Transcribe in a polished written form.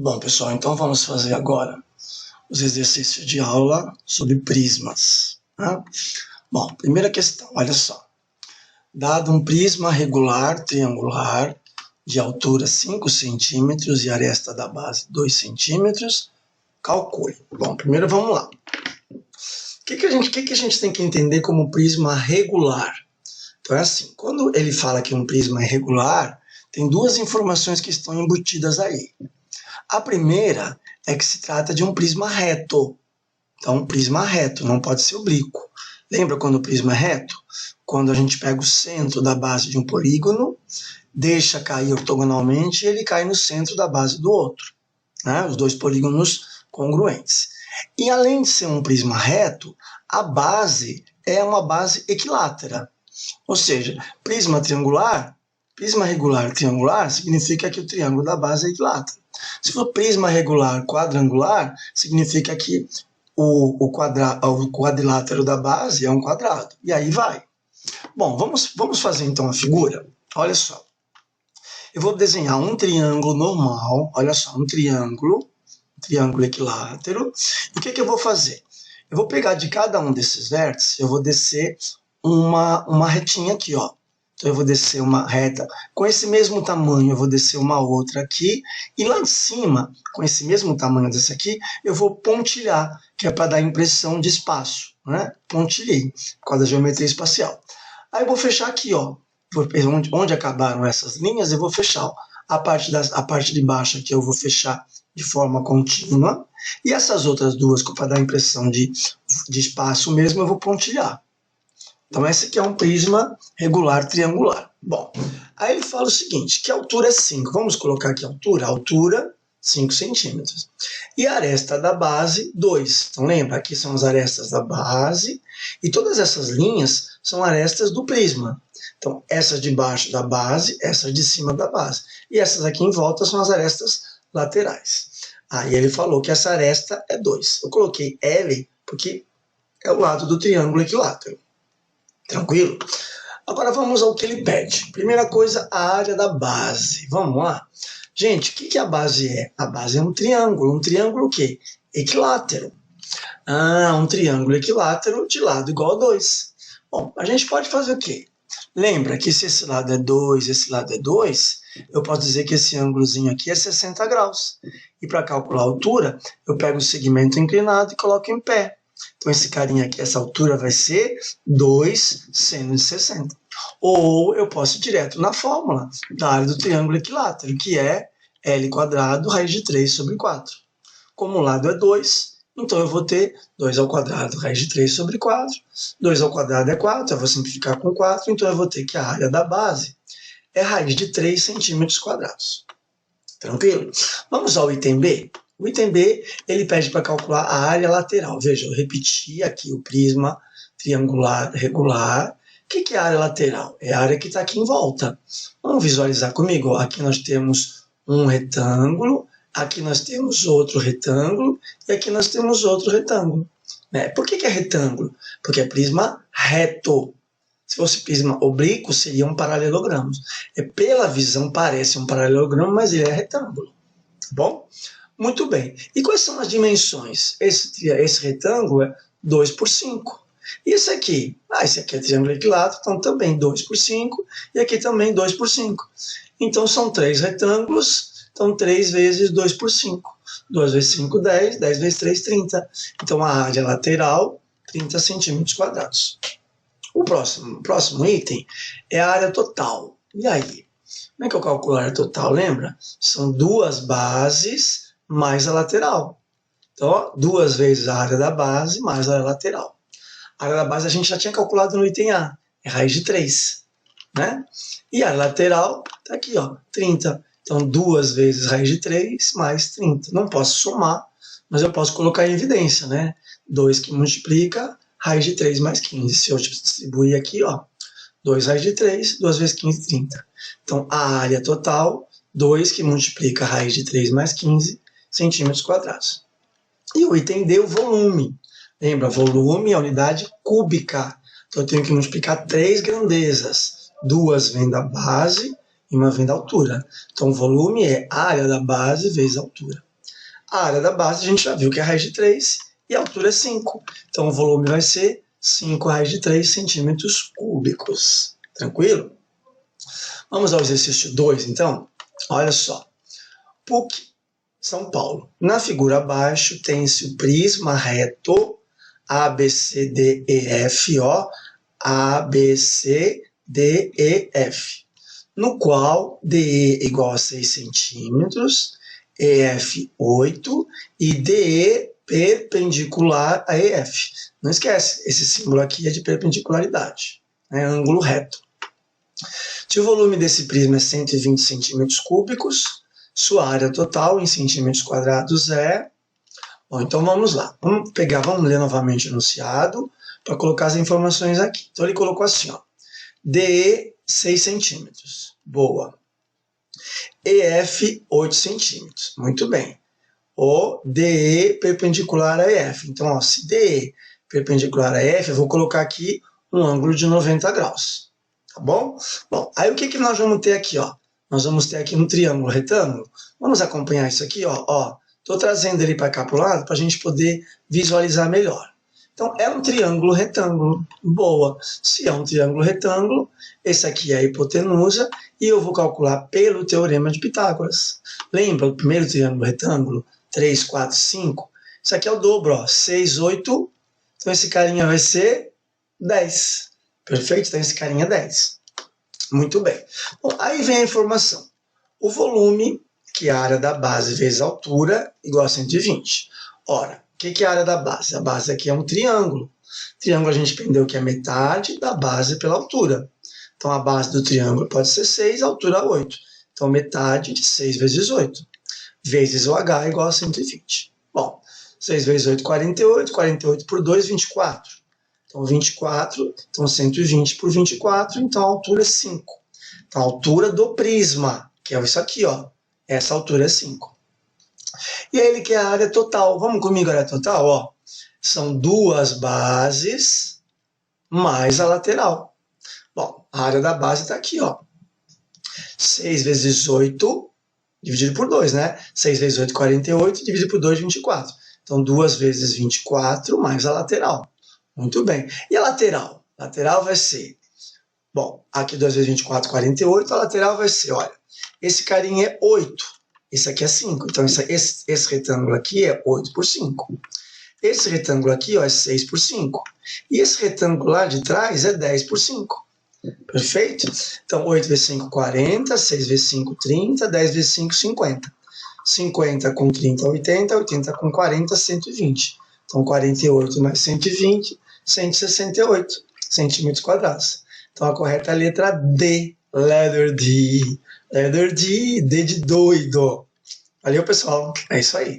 Bom, pessoal, então vamos fazer agora os exercícios de aula sobre prismas. Tá? Bom, primeira questão, olha só. Dado um prisma regular triangular de altura 5 centímetros e aresta da base 2 centímetros, calcule. Bom, primeiro vamos lá. O que a gente tem que entender como prisma regular? Então é assim, quando ele fala que um prisma é regular, tem duas informações que estão embutidas aí. A primeira é que se trata de um prisma reto. Então, um prisma reto, não pode ser oblíquo. Lembra quando o prisma é reto? Quando a gente pega o centro da base de um polígono, deixa cair ortogonalmente e ele cai no centro da base do outro. Né? Os dois polígonos congruentes. E além de ser um prisma reto, a base é uma base equilátera. Ou seja, prisma regular triangular significa que o triângulo da base é equilátero. Se for prisma regular quadrangular, significa que o quadrilátero da base é um quadrado. E aí vai. Bom, vamos fazer então a figura. Olha só. Eu vou desenhar um triângulo normal. Olha só, um triângulo equilátero. E o que eu vou fazer? Eu vou pegar de cada um desses vértices, eu vou descer uma retinha aqui, ó. Então eu vou descer uma reta com esse mesmo tamanho, eu vou descer uma outra aqui, e lá em cima, com esse mesmo tamanho desse aqui, eu vou pontilhar, que é para dar a impressão de espaço, né? Pontilhei, por causa da geometria espacial. Aí eu vou fechar aqui, ó. Onde acabaram essas linhas, eu vou fechar, ó. A parte de baixo aqui eu vou fechar de forma contínua, e essas outras duas, para dar a impressão de espaço mesmo, eu vou pontilhar. Então, esse aqui é um prisma regular triangular. Bom, aí ele fala o seguinte, que a altura é 5. Vamos colocar aqui a altura 5 centímetros. E a aresta da base, 2. Então, lembra, aqui são as arestas da base, e todas essas linhas são arestas do prisma. Então, essas de baixo da base, essas de cima da base. E essas aqui em volta são as arestas laterais. Aí ele falou que essa aresta é 2. Eu coloquei L porque é o lado do triângulo equilátero. Tranquilo? Agora vamos ao que ele pede. Primeira coisa, a área da base. Vamos lá? Gente, o que a base é? A base é um triângulo. Um triângulo o quê? Equilátero. Um triângulo equilátero de lado igual a 2. Bom, a gente pode fazer o quê? Lembra que se esse lado é 2, esse lado é 2, eu posso dizer que esse ângulozinho aqui é 60 graus. E para calcular a altura, eu pego o segmento inclinado e coloco em pé. Então, esse carinha aqui, essa altura vai ser 2 seno de 60. Ou eu posso ir direto na fórmula da área do triângulo equilátero, que é L quadrado raiz de 3 sobre 4. Como o lado é 2, então eu vou ter 2 ao quadrado raiz de 3 sobre 4. 2 ao quadrado é 4, eu vou simplificar com 4, então eu vou ter que a área da base é raiz de 3 centímetros quadrados. Tranquilo? Vamos ao item B. O item B, ele pede para calcular a área lateral. Veja, eu repeti aqui o prisma triangular regular. O que é a área lateral? É a área que está aqui em volta. Vamos visualizar comigo. Aqui nós temos um retângulo, aqui nós temos outro retângulo, e aqui nós temos outro retângulo. Por que é retângulo? Porque é prisma reto. Se fosse prisma oblíquo, seriam paralelogramos. Pela visão parece um paralelogramo, mas ele é retângulo. Tá bom? Muito bem. E quais são as dimensões? Esse retângulo é 2 por 5. E esse aqui? Esse aqui é triângulo equilátero, então também 2 por 5. E aqui também 2 por 5. Então são 3 retângulos, então 3 vezes 2 por 5. 2 vezes 5, 10. 10 vezes 3, 30. Então a área lateral, 30 centímetros quadrados. O próximo item é a área total. E aí? Como é que eu calculo a área total? Lembra? São duas bases mais a lateral. Então, ó, 2 vezes a área da base mais a área lateral. A área da base a gente já tinha calculado no item A, é raiz de 3. Né? E a área lateral está aqui, ó, 30. Então, 2 vezes raiz de 3 mais 30. Não posso somar, mas eu posso colocar em evidência, né? 2 que multiplica, raiz de 3 mais 15. Se eu distribuir aqui, ó, 2 raiz de 3, 2 vezes 15, 30. Então, a área total, 2 que multiplica a raiz de 3 mais 15 centímetros quadrados. E o item D, o volume. Lembra, volume é a unidade cúbica. Então eu tenho que multiplicar 3 grandezas. 2 vem da base e uma vem da altura. Então o volume é a área da base vezes a altura. A área da base a gente já viu que é a raiz de 3 e a altura é 5. Então o volume vai ser 5 raiz de 3 centímetros cúbicos. Tranquilo? Vamos ao exercício 2, então? Olha só. PUC, São Paulo. Na figura abaixo tem-se o prisma reto ABCDEF, ó, ABCDEF, no qual DE igual a 6 centímetros, EF 8 e DE perpendicular a EF. Não esquece, esse símbolo aqui é de perpendicularidade, é ângulo reto. Se o volume desse prisma é 120 centímetros cúbicos, sua área total em centímetros quadrados é... Bom, então vamos lá. Vamos ler novamente o enunciado para colocar as informações aqui. Então ele colocou assim, ó. DE 6 centímetros. Boa. EF 8 centímetros. Muito bem. O DE perpendicular a EF. Então, ó, se DE perpendicular a EF, eu vou colocar aqui um ângulo de 90 graus. Tá bom? Bom, aí o que nós vamos ter aqui, ó? Nós vamos ter aqui um triângulo retângulo. Vamos acompanhar isso aqui, ó. Estou trazendo ele para cá para o lado para a gente poder visualizar melhor. Então, é um triângulo retângulo. Boa. Se é um triângulo retângulo, esse aqui é a hipotenusa e eu vou calcular pelo teorema de Pitágoras. Lembra o primeiro triângulo retângulo? 3, 4, 5. Isso aqui é o dobro, ó. 6, 8. Então, esse carinha vai ser 10. Perfeito? Então, esse carinha é 10. Muito bem. Bom, aí vem a informação. O volume, que é a área da base vezes a altura, igual a 120. Ora, o que é a área da base? A base aqui é um triângulo. Triângulo a gente aprendeu que é metade da base pela altura. Então, a base do triângulo pode ser 6, a altura 8. Então, metade de 6 vezes 8. Vezes o H igual a 120. Bom, 6 vezes 8, 48. 48 por 2, 24. Então, 24, então 120 por 24, então a altura é 5. Então, a altura do prisma, que é isso aqui, ó. Essa altura é 5. E aí ele quer a área total. Vamos comigo, a área total, ó. São 2 bases mais a lateral. Bom, a área da base está aqui, ó. 6 vezes 8, dividido por 2, né? 6 vezes 8, 48, dividido por 2, 24. Então, 2 vezes 24 mais a lateral. Muito bem. E a lateral? A lateral vai ser... Bom, aqui 2 vezes 24, 48. A lateral vai ser, olha, esse carinha é 8. Esse aqui é 5. Então, esse retângulo aqui é 8 por 5. Esse retângulo aqui, ó, é 6 por 5. E esse retângulo lá de trás é 10 por 5. Perfeito? Então, 8 vezes 5, 40. 6 vezes 5, 30. 10 vezes 5, 50. 50 com 30, 80. 80 com 40, 120. Então, 48 mais 120... 168 centímetros quadrados. Então, a correta é a letra D. Letter D. Letter D. D de doido. Valeu, pessoal. É isso aí.